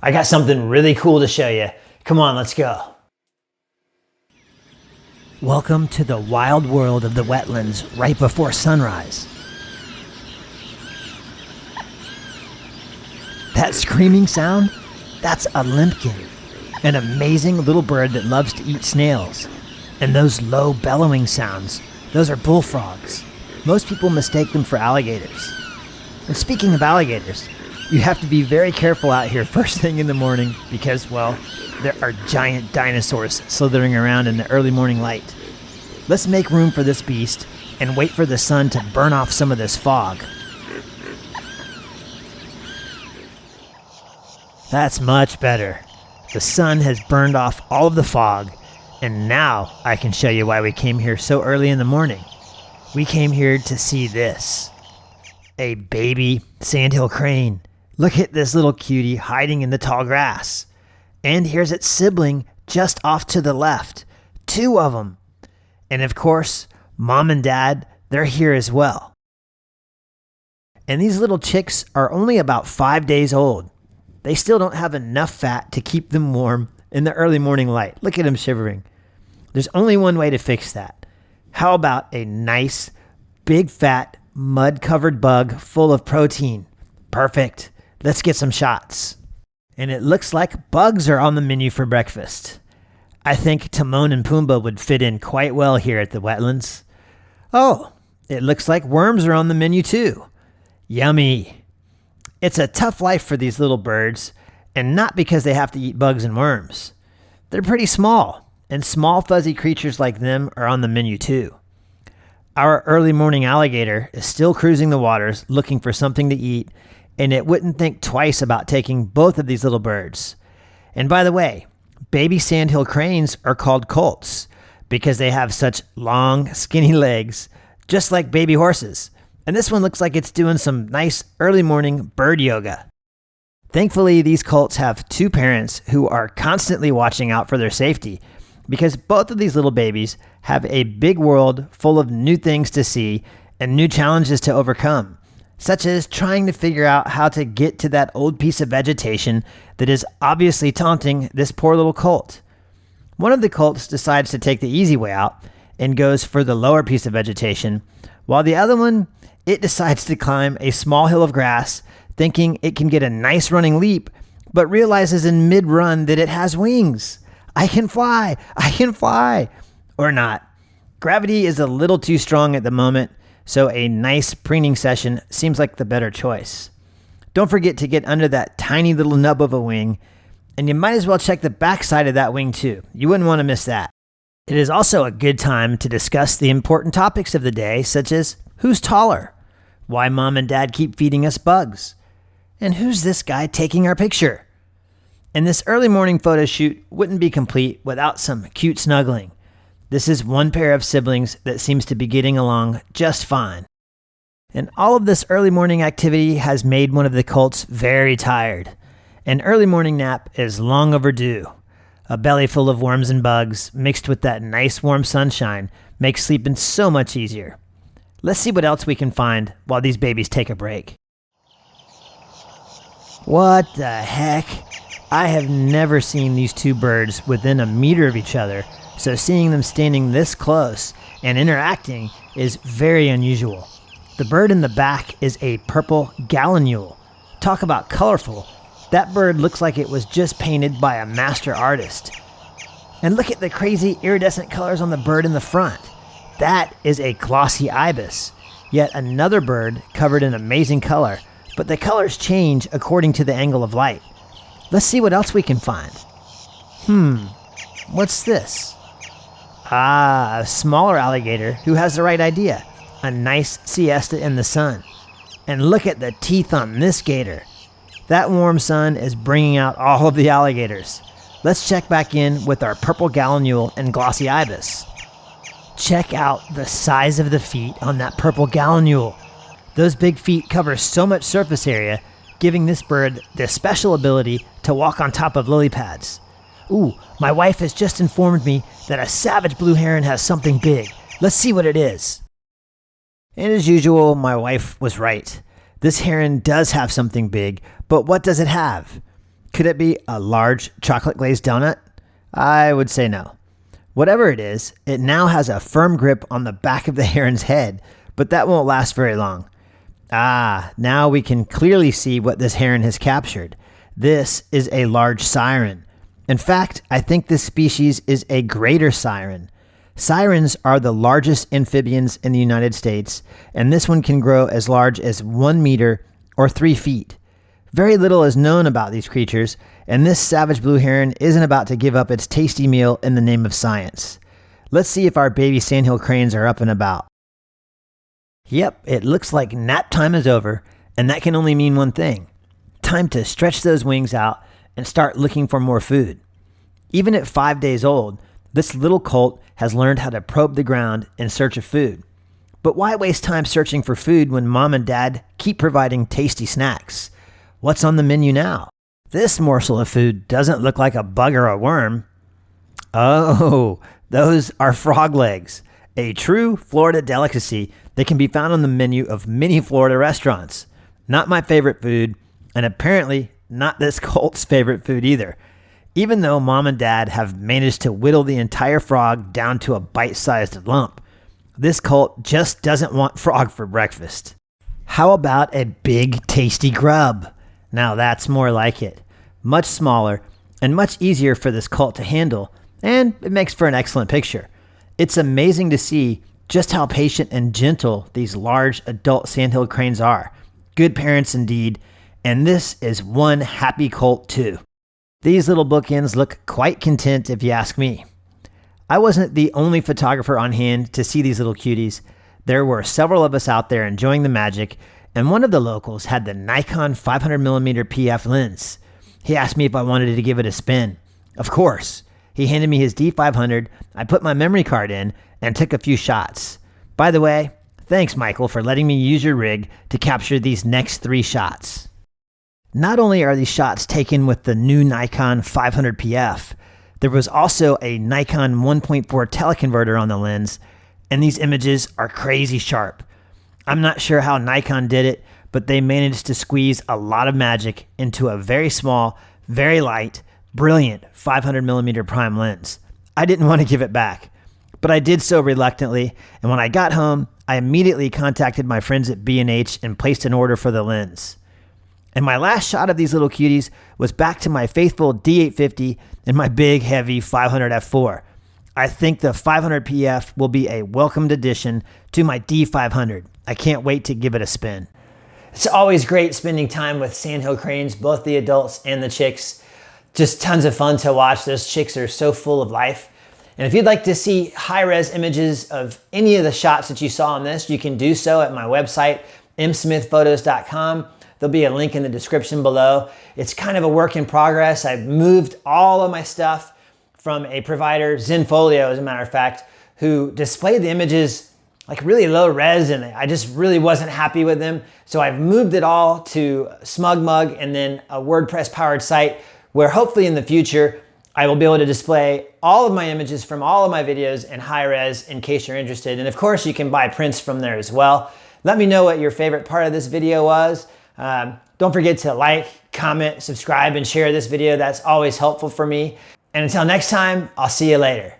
I got something really cool to show you. Come on, let's go. Welcome to the wild world of the wetlands right before sunrise. That screaming sound? That's a limpkin, an amazing little bird that loves to eat snails. And those low bellowing sounds, those are bullfrogs. Most people mistake them for alligators. And speaking of alligators, you have to be very careful out here first thing in the morning because, well, there are giant dinosaurs slithering around in the early morning light. Let's make room for this beast and wait for the sun to burn off some of this fog. That's much better. The sun has burned off all of the fog, and now I can show you why we came here so early in the morning. We came here to see this. A baby Sandhill Crane. Look at this little cutie hiding in the tall grass. And here's its sibling just off to the left. 2 of them. And of course, Mom and Dad, they're here as well. And these little chicks are only about 5 days old. They still don't have enough fat to keep them warm in the early morning light. Look at them shivering. There's only one way to fix that. How about a nice, big fat, mud-covered bug full of protein? Perfect. Let's get some shots. And it looks like bugs are on the menu for breakfast. I think Timon and Pumbaa would fit in quite well here at the wetlands. Oh, it looks like worms are on the menu too. Yummy. It's a tough life for these little birds, and not because they have to eat bugs and worms. They're pretty small, and small fuzzy creatures like them are on the menu too. Our early morning alligator is still cruising the waters looking for something to eat, and it wouldn't think twice about taking both of these little birds. And by the way, baby sandhill cranes are called colts because they have such long, skinny legs, just like baby horses. And this one looks like it's doing some nice early morning bird yoga. Thankfully, these colts have 2 parents who are constantly watching out for their safety because both of these little babies have a big world full of new things to see and new challenges to overcome, such as trying to figure out how to get to that old piece of vegetation that is obviously taunting this poor little colt. One of the colts decides to take the easy way out and goes for the lower piece of vegetation, while the other one, it decides to climb a small hill of grass, thinking it can get a nice running leap, but realizes in mid-run that it has wings. I can fly! I can fly! Or not. Gravity is a little too strong at the moment, so a nice preening session seems like the better choice. Don't forget to get under that tiny little nub of a wing, and you might as well check the back side of that wing too. You wouldn't want to miss that. It is also a good time to discuss the important topics of the day, such as who's taller, why Mom and Dad keep feeding us bugs, and who's this guy taking our picture. And this early morning photo shoot wouldn't be complete without some cute snuggling. This is one pair of siblings that seems to be getting along just fine. And all of this early morning activity has made one of the colts very tired. An early morning nap is long overdue. A belly full of worms and bugs mixed with that nice warm sunshine makes sleeping so much easier. Let's see what else we can find while these babies take a break. What the heck? I have never seen these 2 birds within a meter of each other, so seeing them standing this close and interacting is very unusual. The bird in the back is a purple Gallinule. Talk about colorful. That bird looks like it was just painted by a master artist. And look at the crazy iridescent colors on the bird in the front. That is a Glossy Ibis, yet another bird covered in amazing color, but the colors change according to the angle of light. Let's see what else we can find. What's this? Ah, a smaller alligator who has the right idea. A nice siesta in the sun. And look at the teeth on this gator. That warm sun is bringing out all of the alligators. Let's check back in with our purple Gallinule and Glossy Ibis. Check out the size of the feet on that purple Gallinule. Those big feet cover so much surface area, giving this bird the special ability to walk on top of lily pads. Ooh, my wife has just informed me that a savage blue heron has something big. Let's see what it is. And as usual, my wife was right. This heron does have something big, but what does it have? Could it be a large chocolate glazed donut? I would say no. Whatever it is, it now has a firm grip on the back of the heron's head, but that won't last very long. Now we can clearly see what this heron has captured. This is a large siren. In fact, I think this species is a greater siren. Sirens are the largest amphibians in the United States, and this one can grow as large as 1 meter or 3 feet. Very little is known about these creatures, and this savage blue heron isn't about to give up its tasty meal in the name of science. Let's see if our baby sandhill cranes are up and about. Yep, it looks like nap time is over, and that can only mean one thing. Time to stretch those wings out and start looking for more food. Even at 5 days old, this little colt has learned how to probe the ground in search of food. But why waste time searching for food when mom and dad keep providing tasty snacks? What's on the menu now? This morsel of food doesn't look like a bug or a worm. Oh, those are frog legs, a true Florida delicacy that can be found on the menu of many Florida restaurants. Not my favorite food, and apparently not this colt's favorite food either. Even though mom and dad have managed to whittle the entire frog down to a bite-sized lump, this colt just doesn't want frog for breakfast. How about a big, tasty grub? Now that's more like it. Much smaller and much easier for this colt to handle, and it makes for an excellent picture. It's amazing to see just how patient and gentle these large adult sandhill cranes are. Good parents indeed, and this is one happy colt too. These little bookends look quite content if you ask me. I wasn't the only photographer on hand to see these little cuties. There were several of us out there enjoying the magic, and one of the locals had the Nikon 500mm PF lens. He asked me if I wanted to give it a spin. Of course. He handed me his D500, I put my memory card in, and took a few shots. By the way, thanks Michael for letting me use your rig to capture these next 3 shots. Not only are these shots taken with the new Nikon 500 PF, there was also a Nikon 1.4 teleconverter on the lens, and these images are crazy sharp. I'm not sure how Nikon did it, but they managed to squeeze a lot of magic into a very small, very light, brilliant 500mm prime lens. I didn't want to give it back, but I did so reluctantly, and when I got home, I immediately contacted my friends at B&H and placed an order for the lens. And my last shot of these little cuties was back to my faithful D850 and my big, heavy 500 f4. I think the 500 PF will be a welcomed addition to my D500. I can't wait to give it a spin. It's always great spending time with sandhill cranes, both the adults and the chicks. Just tons of fun to watch. Those chicks are so full of life. And if you'd like to see high-res images of any of the shots that you saw on this, you can do so at my website, msmithphotos.com. There'll be a link in the description below. It's kind of a work in progress. I've moved all of my stuff from a provider, Zenfolio as a matter of fact, who displayed the images like really low res, and I just really wasn't happy with them. So I've moved it all to SmugMug and then a WordPress powered site where hopefully in the future I will be able to display all of my images from all of my videos in high res in case you're interested. And of course you can buy prints from there as well. Let me know what your favorite part of this video was. Don't forget to like, comment, subscribe, and share this video. That's always helpful for me. And until next time, I'll see you later.